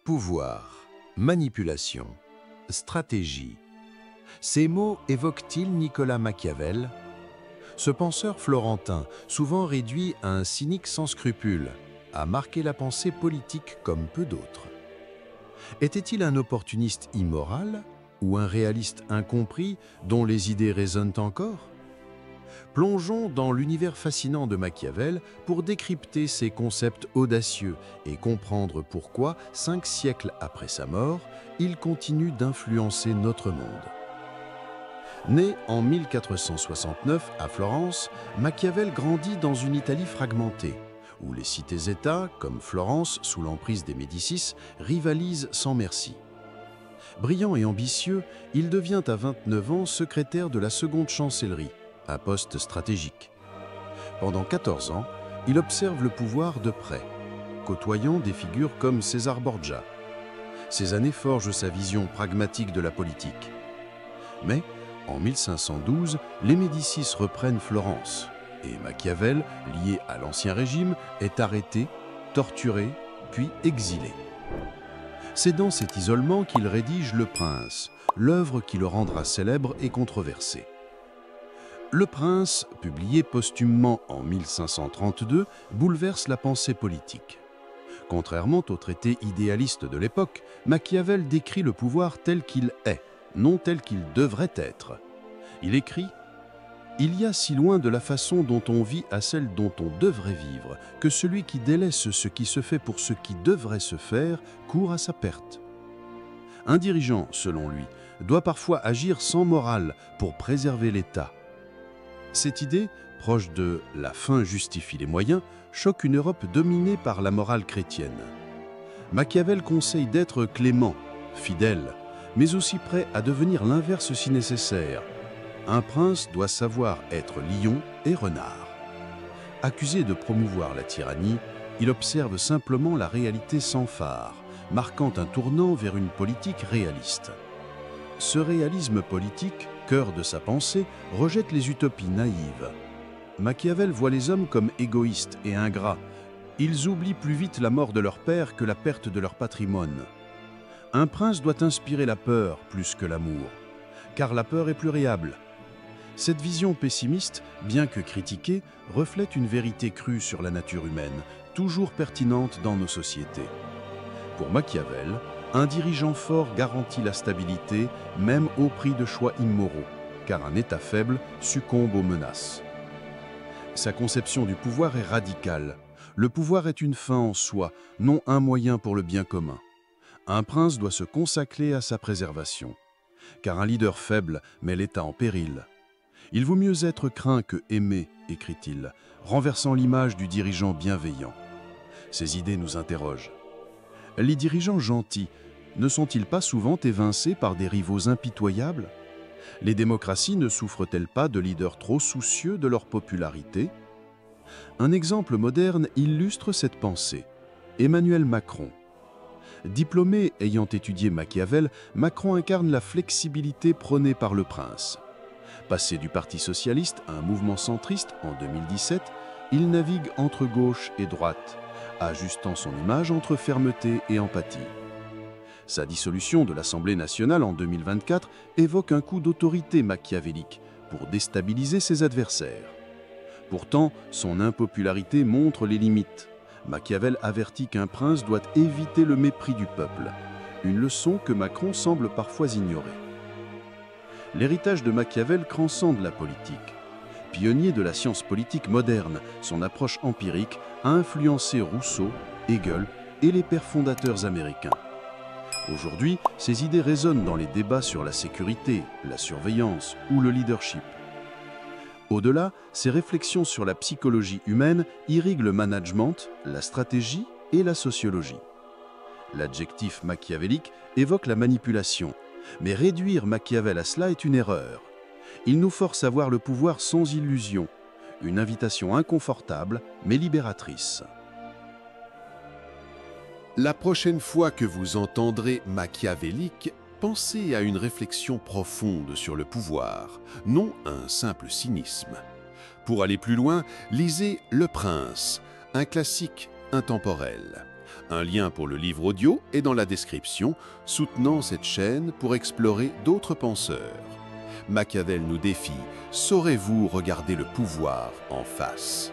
Pouvoir, manipulation, stratégie. Ces mots évoquent-ils Nicolas Machiavel? Ce penseur florentin, souvent réduit à un cynique sans scrupules, a marqué la pensée politique comme peu d'autres. Était-il un opportuniste immoral ou un réaliste incompris dont les idées résonnent encore? Plongeons dans l'univers fascinant de Machiavel pour décrypter ses concepts audacieux et comprendre pourquoi, 5 siècles après sa mort, il continue d'influencer notre monde. Né en 1469 à Florence, Machiavel grandit dans une Italie fragmentée, où les cités-États, comme Florence sous l'emprise des Médicis, rivalisent sans merci. Brillant et ambitieux, il devient à 29 ans secrétaire de la seconde chancellerie, un poste stratégique. Pendant 14 ans, il observe le pouvoir de près, côtoyant des figures comme César Borgia. Ces années forgent sa vision pragmatique de la politique. Mais, en 1512, les Médicis reprennent Florence, et Machiavel, lié à l'Ancien Régime, est arrêté, torturé, puis exilé. C'est dans cet isolement qu'il rédige Le Prince, l'œuvre qui le rendra célèbre et controversée. Le Prince, publié posthumement en 1532, bouleverse la pensée politique. Contrairement aux traités idéalistes de l'époque, Machiavel décrit le pouvoir tel qu'il est, non tel qu'il devrait être. Il écrit « Il y a si loin de la façon dont on vit à celle dont on devrait vivre, que celui qui délaisse ce qui se fait pour ce qui devrait se faire court à sa perte. » Un dirigeant, selon lui, doit parfois agir sans morale pour préserver l'État. Cette idée, proche de « la fin justifie les moyens », choque une Europe dominée par la morale chrétienne. Machiavel conseille d'être clément, fidèle, mais aussi prêt à devenir l'inverse si nécessaire. Un prince doit savoir être lion et renard. Accusé de promouvoir la tyrannie, il observe simplement la réalité sans phare, marquant un tournant vers une politique réaliste. Ce réalisme politique, cœur de sa pensée, rejette les utopies naïves. Machiavel voit les hommes comme égoïstes et ingrats. Ils oublient plus vite la mort de leur père que la perte de leur patrimoine. Un prince doit inspirer la peur plus que l'amour, car la peur est plus réable. Cette vision pessimiste, bien que critiquée, reflète une vérité crue sur la nature humaine, toujours pertinente dans nos sociétés. Pour Machiavel, un dirigeant fort garantit la stabilité, même au prix de choix immoraux, car un État faible succombe aux menaces. Sa conception du pouvoir est radicale. Le pouvoir est une fin en soi, non un moyen pour le bien commun. Un prince doit se consacrer à sa préservation, car un leader faible met l'État en péril. Il vaut mieux être craint que aimé, écrit-il, renversant l'image du dirigeant bienveillant. Ces idées nous interrogent. Les dirigeants gentils ne sont-ils pas souvent évincés par des rivaux impitoyables? Les démocraties ne souffrent-elles pas de leaders trop soucieux de leur popularité? Un exemple moderne illustre cette pensée. Emmanuel Macron. Diplômé ayant étudié Machiavel, Macron incarne la flexibilité prônée par le prince. Passé du Parti socialiste à un mouvement centriste en 2017, il navigue entre gauche et droite, ajustant son image entre fermeté et empathie. Sa dissolution de l'Assemblée nationale en 2024 évoque un coup d'autorité machiavélique pour déstabiliser ses adversaires. Pourtant, son impopularité montre les limites. Machiavel avertit qu'un prince doit éviter le mépris du peuple, une leçon que Macron semble parfois ignorer. L'héritage de Machiavel transcende la politique. Pionnier de la science politique moderne, son approche empirique a influencé Rousseau, Hegel et les pères fondateurs américains. Aujourd'hui, ses idées résonnent dans les débats sur la sécurité, la surveillance ou le leadership. Au-delà, ses réflexions sur la psychologie humaine irriguent le management, la stratégie et la sociologie. L'adjectif machiavélique évoque la manipulation, mais réduire Machiavel à cela est une erreur. Il nous force à voir le pouvoir sans illusion, une invitation inconfortable mais libératrice. La prochaine fois que vous entendrez machiavélique, pensez à une réflexion profonde sur le pouvoir, non un simple cynisme. Pour aller plus loin, lisez Le Prince, un classique intemporelle. Un lien pour le livre audio est dans la description, soutenant cette chaîne pour explorer d'autres penseurs. Machiavel nous défie, saurez-vous regarder le pouvoir en face ?